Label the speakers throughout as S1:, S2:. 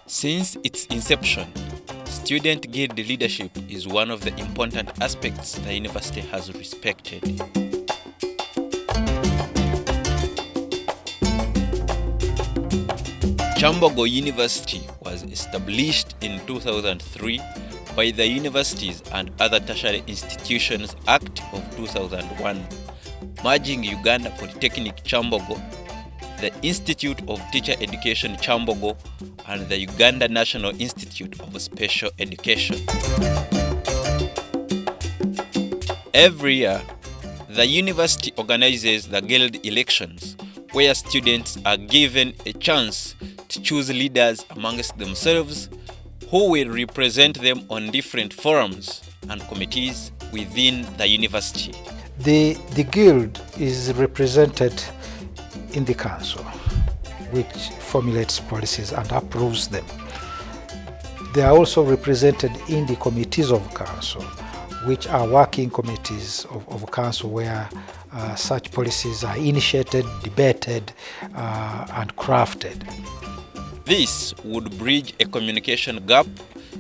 S1: Since its inception, student guild leadership is one of the important aspects the university has respected. Kyambogo University was established in 2003 by the Universities and Other Tertiary Institutions Act of 2001, merging Uganda Polytechnic Kyambogo, the Institute of Teacher Education Kyambogo, and the Uganda National Institute of Special Education. Every year, the university organizes the guild elections, where students are given a chance to choose leaders amongst themselves who will represent them on different forums and committees within the university.
S2: The guild is represented in the council, which formulates policies and approves them. They are also represented in the committees of council, which are working committees of council where such policies are initiated, debated, and crafted.
S1: This would bridge a communication gap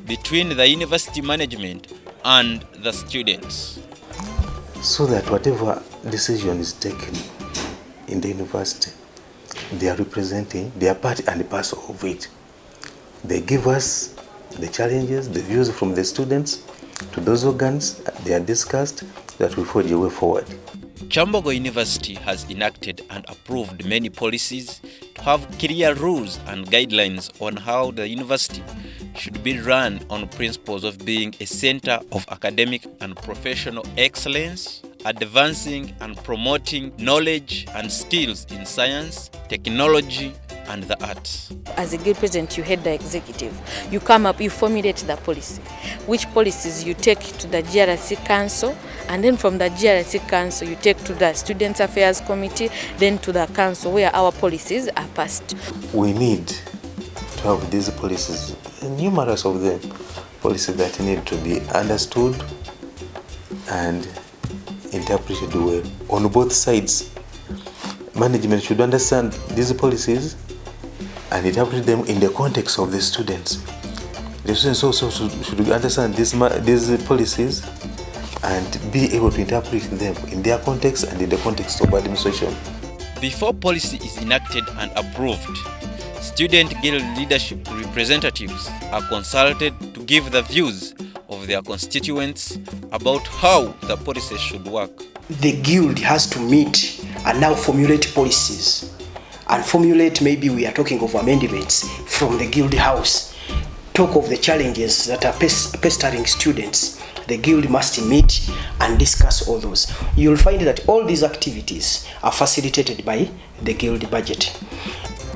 S1: between the university management and the students,
S3: so that whatever decision is taken in the university, they are representing, they are part and parcel of it. They give us the challenges, the views from the students to those organs. They are discussed, that we forge a way forward.
S1: Kyambogo University has enacted and approved many policies to have clear rules and guidelines on how the university should be run on principles of being a center of academic and professional excellence, advancing and promoting knowledge and skills in science, technology, and the arts.
S4: As a guild president, you head the executive. You come up, you formulate the policy. Which policies you take to the GRC Council, and then from the GRC Council you take to the Students Affairs Committee, then to the Council where our policies are passed.
S3: We need to have these policies, numerous of them, policies that need to be understood and interpreted well on both sides. Management should understand these policies and interpret them in the context of the students. The students also should understand these policies and be able to interpret them in their context and in the context of administration.
S1: Before policy is enacted and approved, student guild leadership representatives are consulted to give the views of their constituents about how the policy should work.
S5: The guild has to meet and now formulate policies and formulate, maybe we are talking of amendments from the guild house, talk of the challenges that are pestering students. The guild must meet and discuss all those. You'll find that all these activities are facilitated by the guild budget.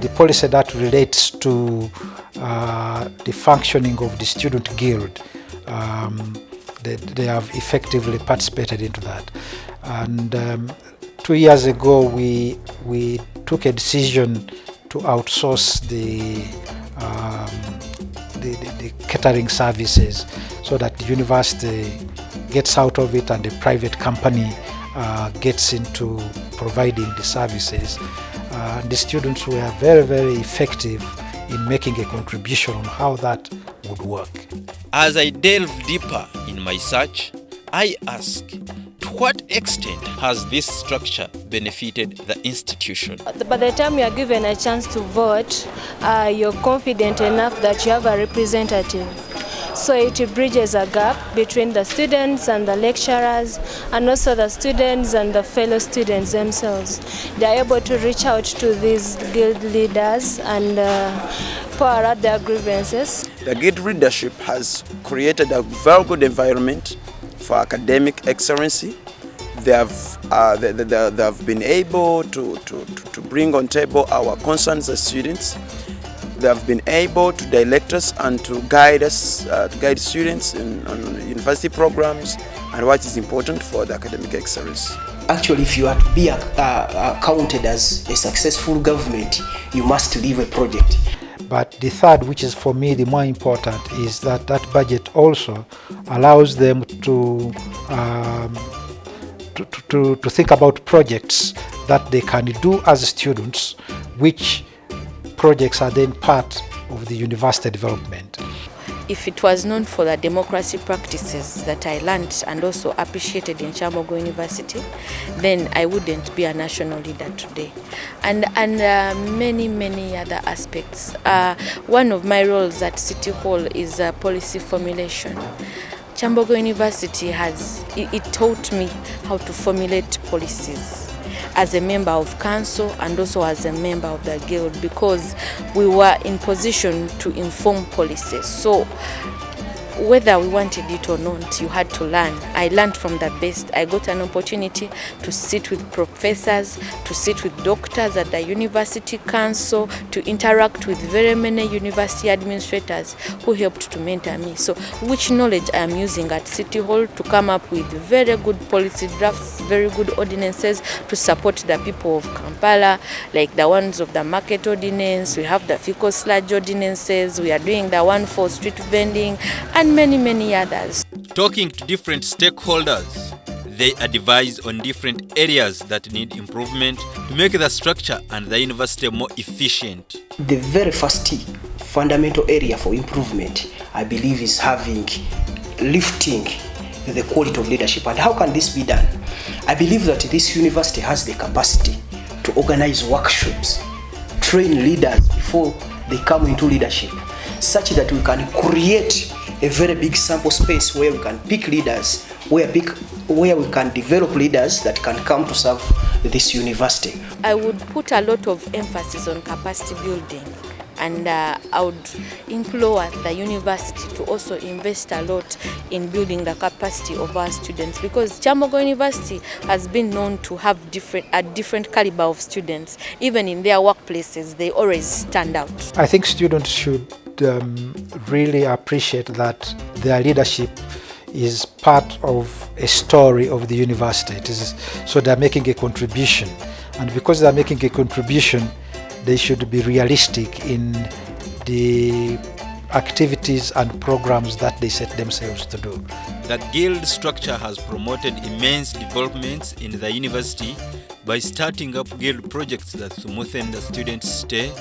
S2: The policy that relates to the functioning of the student guild, they have effectively participated into that. And 2 years ago, we took a decision to outsource the catering services, so that the university gets out of it and the private company gets into providing the services. The students were very, very effective in making a contribution on how that would work.
S1: As I delve deeper in my search, I ask, to what extent has this structure benefited the institution?
S6: By the time you are given a chance to vote, you're confident enough that you have a representative. So it bridges a gap between the students and the lecturers, and also the students and the fellow students themselves. They are able to reach out to these guild leaders and pour out their grievances.
S7: The guild leadership has created a very good environment for academic excellency. They have been able to bring on table our concerns as students. They have been able to direct us and to guide us, to guide students on university programs and what is important for the academic excellence.
S5: Actually, if you are to be counted as a successful government, you must leave a project.
S2: But the third, which is for me the more important, is that that budget also allows them to think about projects that they can do as students, which projects are then part of the university development.
S4: If it was known for the democracy practices that I learned and also appreciated in Kyambogo University, then I wouldn't be a national leader today. And many other aspects. One of my roles at City Hall is policy formulation. Kyambogo University it taught me how to formulate policies as a member of council and also as a member of the guild, because we were in position to inform policies. So whether we wanted it or not, you had to learn. I learned from the best. I got an opportunity to sit with professors, to sit with doctors at the university council, to interact with very many university administrators who helped to mentor me. So which knowledge I am using at City Hall to come up with very good policy drafts, very good ordinances to support the people of Kampala, like the ones of the market ordinance. We have the fecal sludge ordinances. We are doing the one for street vending, and many others.
S1: Talking to different stakeholders, they advise on different areas that need improvement to make the structure and the university more efficient.
S5: The very first fundamental area for improvement, I believe, is lifting the quality of leadership. And how can this be done? I believe that this university has the capacity to organize workshops, train leaders before they come into leadership, such that we can create a very big sample space where we can pick leaders, where we can develop leaders that can come to serve this university.
S4: I would put a lot of emphasis on capacity building, and I would implore the university to also invest a lot in building the capacity of our students, because Kyambogo University has been known to have a different caliber of students. Even in their workplaces, they always stand out.
S2: I think students should really appreciate that their leadership is part of a story of the university. So they're making a contribution, and because they're making a contribution, they should be realistic in the activities and programs that they set themselves to do.
S1: The guild structure has promoted immense developments in the university by starting up guild projects that smoothen the students' stay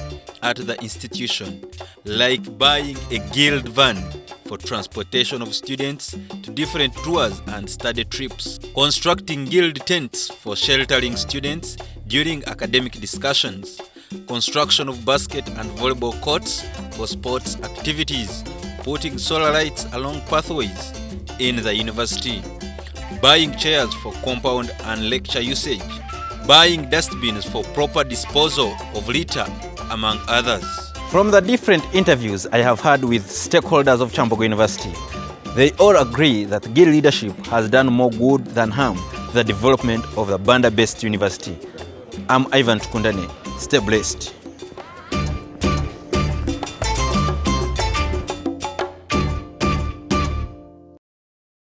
S1: at the institution, like buying a guild van for transportation of students to different tours and study trips, constructing guild tents for sheltering students during academic discussions, construction of basket and volleyball courts for sports activities, putting solar lights along pathways in the university, buying chairs for compound and lecture usage, buying dustbins for proper disposal of litter, among others.
S8: From the different interviews I have had with stakeholders of Kyambogo University, they all agree that guild leadership has done more good than harm to the development of the Banda-based university. I'm Ivan Tukundane. Stay blessed.